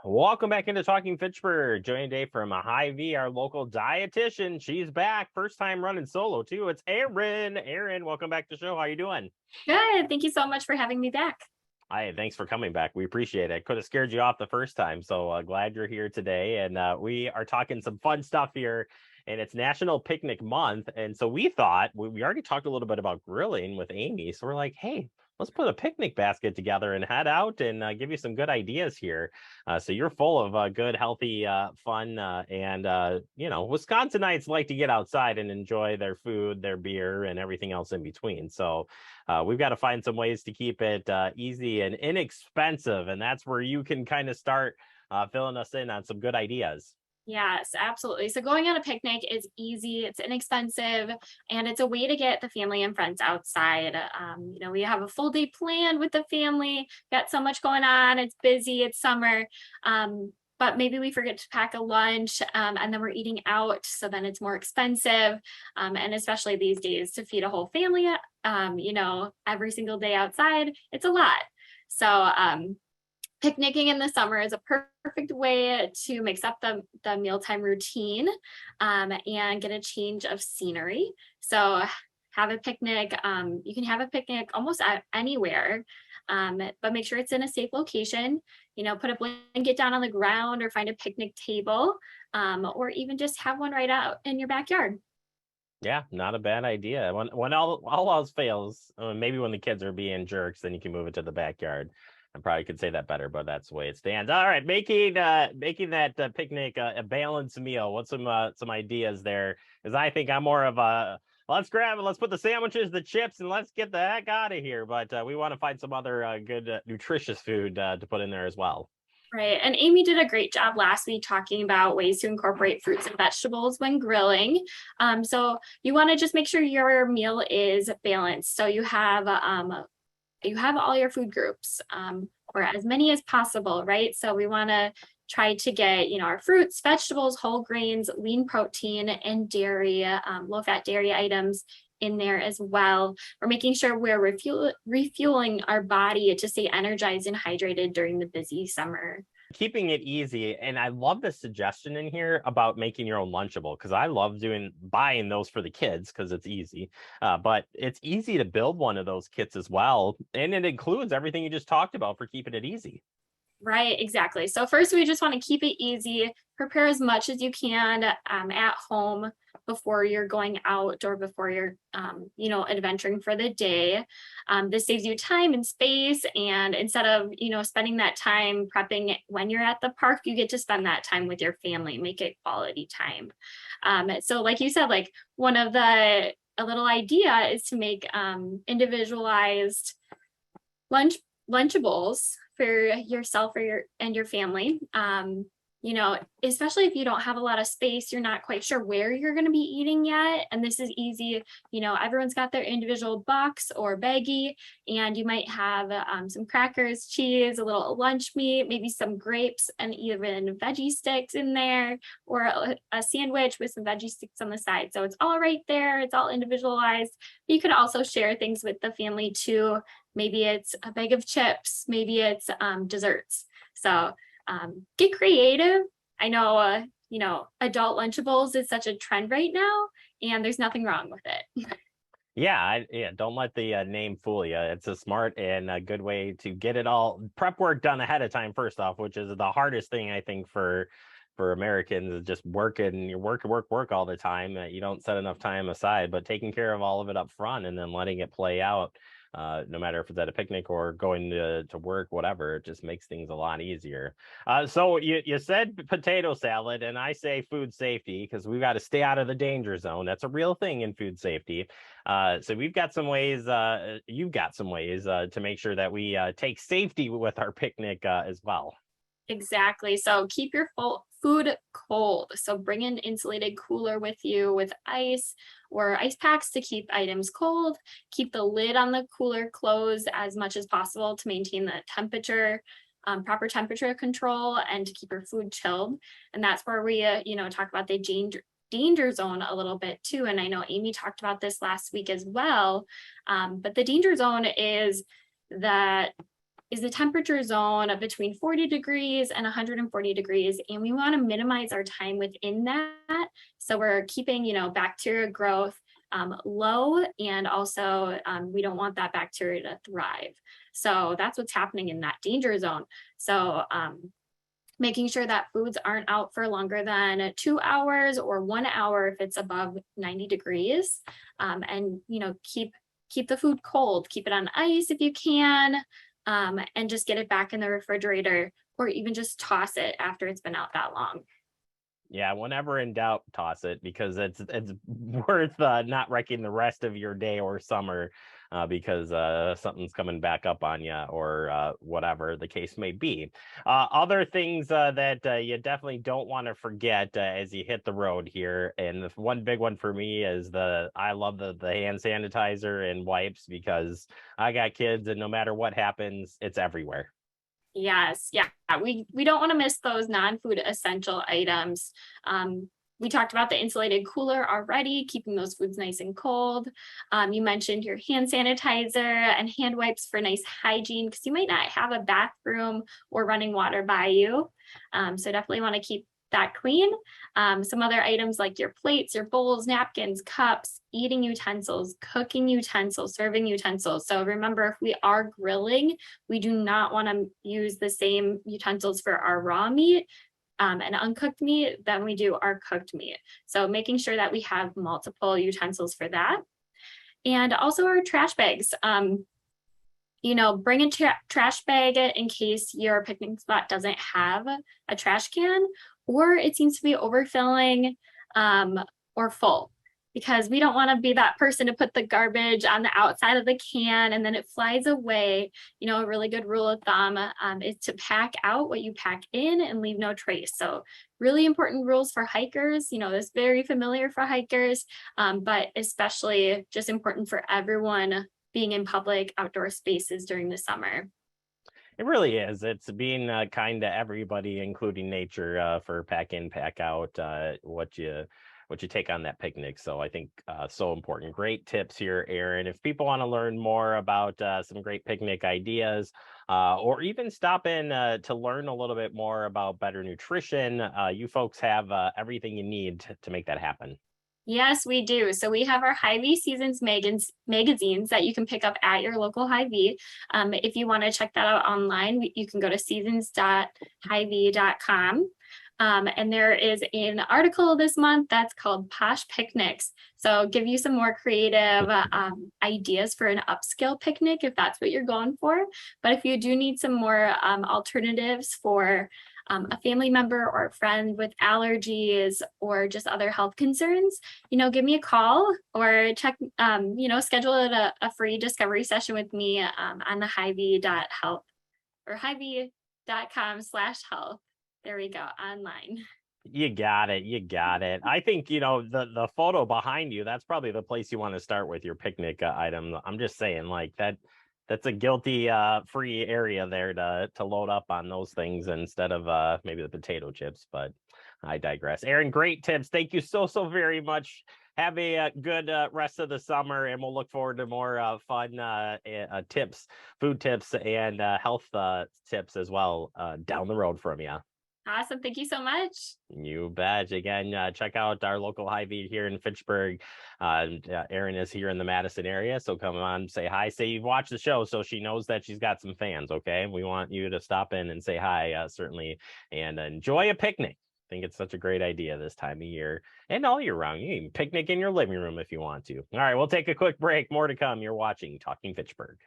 Welcome back into Talking Fitchburg. Joining today from a Hy-Vee, our local dietitian. She's back, first time running solo too. It's Erin. Erin, welcome back to the show. How you doing? Good. Thank you so much for having me back. Hi, thanks for coming back. We appreciate it. Could have scared you off the first time, so glad you're here today. And we are talking some fun stuff here. And it's National Picnic Month. And so we thought we already talked a little bit about grilling with Amy. So we're like, hey, let's put a picnic basket together and head out and give you some good ideas here. So you're full of good, healthy fun. Wisconsinites like to get outside and enjoy their food, their beer, and everything else in between. So we've got to find some ways to keep it easy and inexpensive. And that's where you can kind of start filling us in on some good ideas. Yes, absolutely. So going on a picnic is easy, it's inexpensive, and it's a way to get the family and friends outside. We have a full day planned with the family, got so much going on, it's busy, it's summer. But maybe we forget to pack a lunch and then we're eating out. So then it's more expensive. And especially these days to feed a whole family, every single day outside, it's a lot. So picnicking in the summer is a perfect way to mix up the mealtime routine and get a change of scenery. So have a picnic. You can have a picnic almost anywhere, but make sure it's in a safe location. Put a blanket down on the ground or find a picnic table, or even just have one right out in your backyard. Yeah, not a bad idea. When all else fails, maybe when the kids are being jerks, then you can move it to the backyard. I probably could say that better, but that's the way it stands. All right, making that picnic a balanced meal. What's some ideas there? Because I think I'm more of a let's grab it, let's put the sandwiches, the chips, and let's get the heck out of here. But we want to find some other good nutritious food to put in there as well. Right. And Amy did a great job last week talking about ways to incorporate fruits and vegetables when grilling. So you want to just make sure your meal is balanced. So you have all your food groups, or as many as possible, right? So we want to try to get, our fruits, vegetables, whole grains, lean protein, and dairy, low-fat dairy items in there as well. We're making sure we're refueling our body to stay energized and hydrated during the busy summer. Keeping it easy. And I love the suggestion in here about making your own Lunchable, because I love buying those for the kids because it's easy. But it's easy to build one of those kits as well. And it includes everything you just talked about for keeping it easy. Right, exactly. So first, we just want to keep it easy, prepare as much as you can at home before you're going out or before you're, adventuring for the day. This saves you time and space. And instead of, spending that time prepping when you're at the park, you get to spend that time with your family, make it quality time. So like you said, like a little idea is to make individualized lunch Lunchables for yourself or your family. Especially if you don't have a lot of space, you're not quite sure where you're going to be eating yet. And this is easy. Everyone's got their individual box or baggie, and you might have some crackers, cheese, a little lunch meat, maybe some grapes, and even veggie sticks in there, or a sandwich with some veggie sticks on the side. So it's all right there. It's all individualized. You could also share things with the family too. Maybe it's a bag of chips, maybe it's desserts. So get creative. I know, adult Lunchables is such a trend right now, and there's nothing wrong with it. Yeah, don't let the name fool you. It's a smart and a good way to get it all prep work done ahead of time, first off, which is the hardest thing I think for Americans, is just working, you work all the time. You don't set enough time aside, but taking care of all of it up front and then letting it play out, no matter if it's at a picnic or going to work, whatever, it just makes things a lot easier. So you said potato salad, and I say food safety because we've got to stay out of the danger zone. That's a real thing in food safety. So we've got some ways, you've got some ways to make sure that we take safety with our picnic as well. Exactly. So keep your food cold. So bring an insulated cooler with you with ice or ice packs to keep items cold. Keep the lid on the cooler closed as much as possible to maintain the temperature, proper temperature control, and to keep your food chilled. And that's where we, talk about the danger zone a little bit too. And I know Amy talked about this last week as well. But the danger zone is that is the temperature zone between 40 degrees and 140 degrees. And we want to minimize our time within that. So we're keeping, bacteria growth low, and also we don't want that bacteria to thrive. So that's what's happening in that danger zone. So making sure that foods aren't out for longer than 2 hours or 1 hour if it's above 90 degrees. And keep the food cold, keep it on ice if you can, and just get it back in the refrigerator, or even just toss it after it's been out that long. Yeah, whenever in doubt, toss it, because it's worth not wrecking the rest of your day or summer because something's coming back up on you, or whatever the case may be. Other things that you definitely don't want to forget as you hit the road here, and the one big one for me is I love the hand sanitizer and wipes, because I got kids, and no matter what happens, it's everywhere. Yes, yeah, we don't want to miss those non-food essential items. We talked about the insulated cooler already, keeping those foods nice and cold. You mentioned your hand sanitizer and hand wipes for nice hygiene, because you might not have a bathroom or running water by you. So definitely want to keep that clean. Some other items like your plates, your bowls, napkins, cups, eating utensils, cooking utensils, serving utensils. So remember, if we are grilling, we do not want to use the same utensils for our raw meat and uncooked meat than we do our cooked meat. So making sure that we have multiple utensils for that. And also our trash bags. Bring a trash bag in case your picnic spot doesn't have a trash can, or it seems to be overfilling or full, because we don't want to be that person to put the garbage on the outside of the can and then it flies away. A really good rule of thumb is to pack out what you pack in and leave no trace. So really important rules for hikers. This very familiar for hikers, but especially just important for everyone being in public outdoor spaces during the summer. It really is. It's being kind to everybody, including nature, for pack in, pack out, what you take on that picnic. So I think so important. Great tips here, Aaron. If people want to learn more about some great picnic ideas, or even stop in to learn a little bit more about better nutrition, you folks have everything you need to make that happen. Yes, we do. So we have our Hy-Vee Seasons magazines that you can pick up at your local Hy-Vee. If you want to check that out online, you can go to seasons.hyvee.com. And there is an article this month that's called Posh Picnics. So give you some more creative ideas for an upscale picnic if that's what you're going for. But if you do need some more alternatives for a family member or a friend with allergies or just other health concerns, give me a call or check, schedule a free discovery session with me on the Hy-Vee.health or Hy-Vee.com/health. There we go, online. You got it. I think, the photo behind you, that's probably the place you want to start with your picnic item. I'm just saying, like, that's a guilty free area there to load up on those things instead of maybe the potato chips, but I digress. Aaron, great tips. Thank you so very much. Have a good rest of the summer, and we'll look forward to more fun tips, food tips, and health tips as well down the road from you. Awesome. Thank you so much. You bet. Again, check out our local Hy-Vee here in Fitchburg. Erin is here in the Madison area, so come on, say hi. Say you've watched the show, so she knows that she's got some fans, okay? We want you to stop in and say hi, certainly, and enjoy a picnic. I think it's such a great idea this time of year and all year round. You can picnic in your living room if you want to. All right, we'll take a quick break. More to come. You're watching Talking Fitchburg.